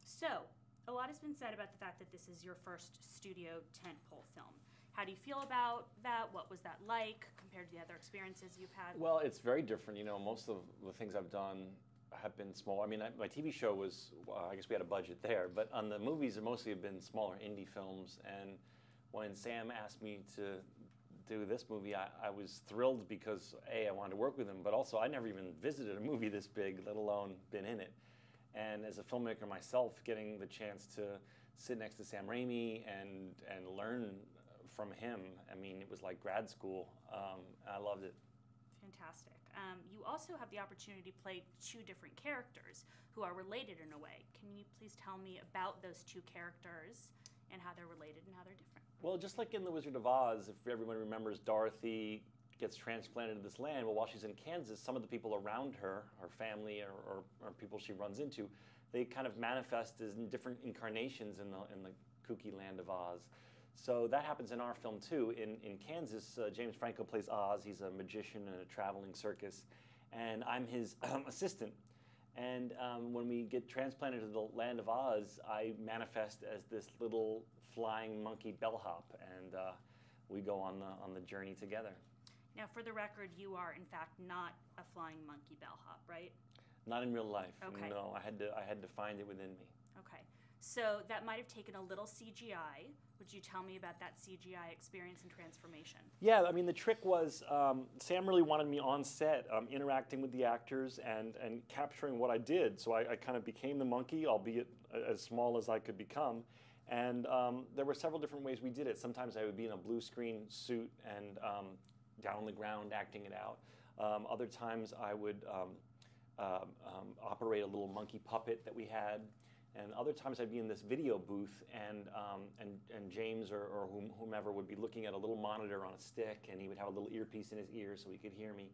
So, a lot has been said about the fact that this is your first studio tentpole film. How do you feel about that? What was that like compared to the other experiences you've had? Well, it's very different. You know, most of the things I've done have been small. I mean, my TV show was, I guess we had a budget there, but on the movies, it mostly have been smaller indie films. And when Sam asked me to do this movie, I was thrilled because A, I wanted to work with him, but also I never even visited a movie this big, let alone been in it. And as a filmmaker myself, getting the chance to sit next to Sam Raimi and learn from him, I mean, it was like grad school. I loved it. Fantastic. You also have the opportunity to play two different characters who are related in a way. Can you please tell me about those two characters and how they're related and how they're different? Well, just like in The Wizard of Oz, if everyone remembers, Dorothy gets transplanted to this land. Well, while she's in Kansas, some of the people around her, her family or people she runs into, they kind of manifest as in different incarnations in the kooky land of Oz. So that happens in our film too. In Kansas, James Franco plays Oz. He's a magician in a traveling circus, and I'm his assistant. And when we get transplanted to the land of Oz, I manifest as this little flying monkey bellhop, and we go on the journey together. Now, for the record, you are in fact not a flying monkey bellhop, right? Not in real life. Okay. No, I had to find it within me. Okay. So that might have taken a little CGI. Would you tell me about that CGI experience and transformation? Yeah, I mean, the trick was Sam really wanted me on set, interacting with the actors and capturing what I did. So I kind of became the monkey, albeit as small as I could become. And there were several different ways we did it. Sometimes I would be in a blue screen suit and down on the ground acting it out. Other times I would operate a little monkey puppet that we had. And other times I'd be in this video booth, and James or whomever would be looking at a little monitor on a stick, and he would have a little earpiece in his ear so he could hear me.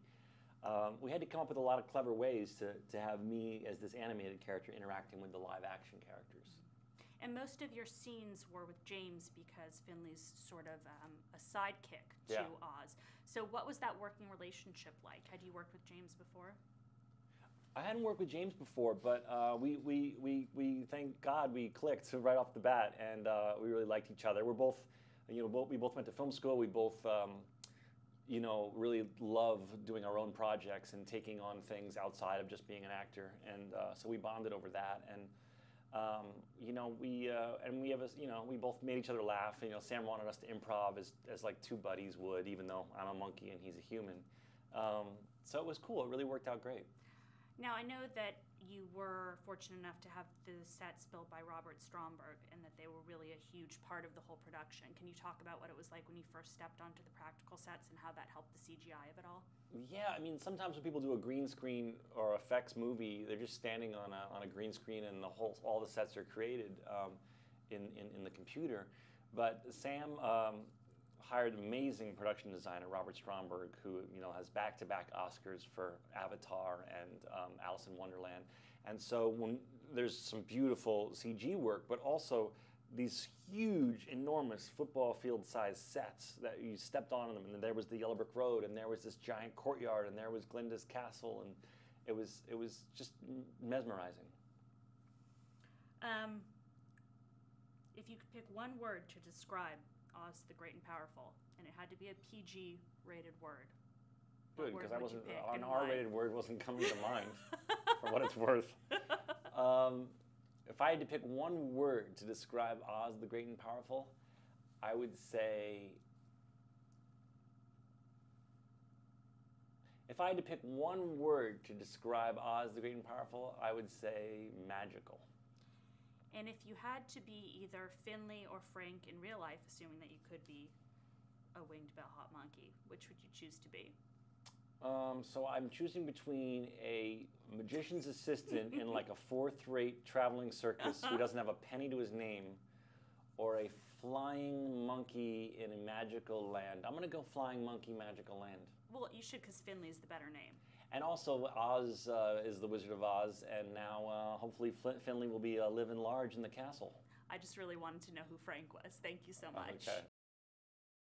We had to come up with a lot of clever ways to have me as this animated character interacting with the live action characters. And most of your scenes were with James because Finley's sort of a sidekick to Yeah. Oz. So what was that working relationship like? Had you worked with James before? I hadn't worked with James before, but we thank God we clicked right off the bat, and we really liked each other. We're both, we both went to film school. We both, really love doing our own projects and taking on things outside of just being an actor, and so we bonded over that. And we both made each other laugh. Sam wanted us to improv as like two buddies would, even though I'm a monkey and he's a human. So it was cool. It really worked out great. Now, I know that you were fortunate enough to have the sets built by Robert Stromberg and that they were really a huge part of the whole production. Can you talk about what it was like when you first stepped onto the practical sets and how that helped the CGI of it all? Yeah, I mean, sometimes when people do a green screen or effects movie, they're just standing on a green screen and all the sets are created in the computer. But Sam hired an amazing production designer, Robert Stromberg, who has back-to-back Oscars for Avatar and Alice in Wonderland. And so when there's some beautiful CG work, but also these huge, enormous football field-sized sets that you stepped on them, and there was the Yellow Brick Road, and there was this giant courtyard, and there was Glinda's castle, and it was just mesmerizing. If you could pick one word to describe Oz the Great and Powerful, and it had to be a PG-rated word. Good, because an R-rated word wasn't coming to mind, for what it's worth. If I had to pick one word to describe Oz the Great and Powerful, I would say... If I had to pick one word to describe Oz the Great and Powerful, I would say magical. And if you had to be either Finley or Frank in real life, assuming that you could be a winged bellhop monkey, which would you choose to be? So I'm choosing between a magician's assistant in like a fourth-rate traveling circus who doesn't have a penny to his name, or a flying monkey in a magical land. I'm going to go flying monkey magical land. Well, you should, because Finley's the better name. And also, Oz is the Wizard of Oz, and now hopefully Finley will be living large in the castle. I just really wanted to know who Frank was. Thank you so much. Okay.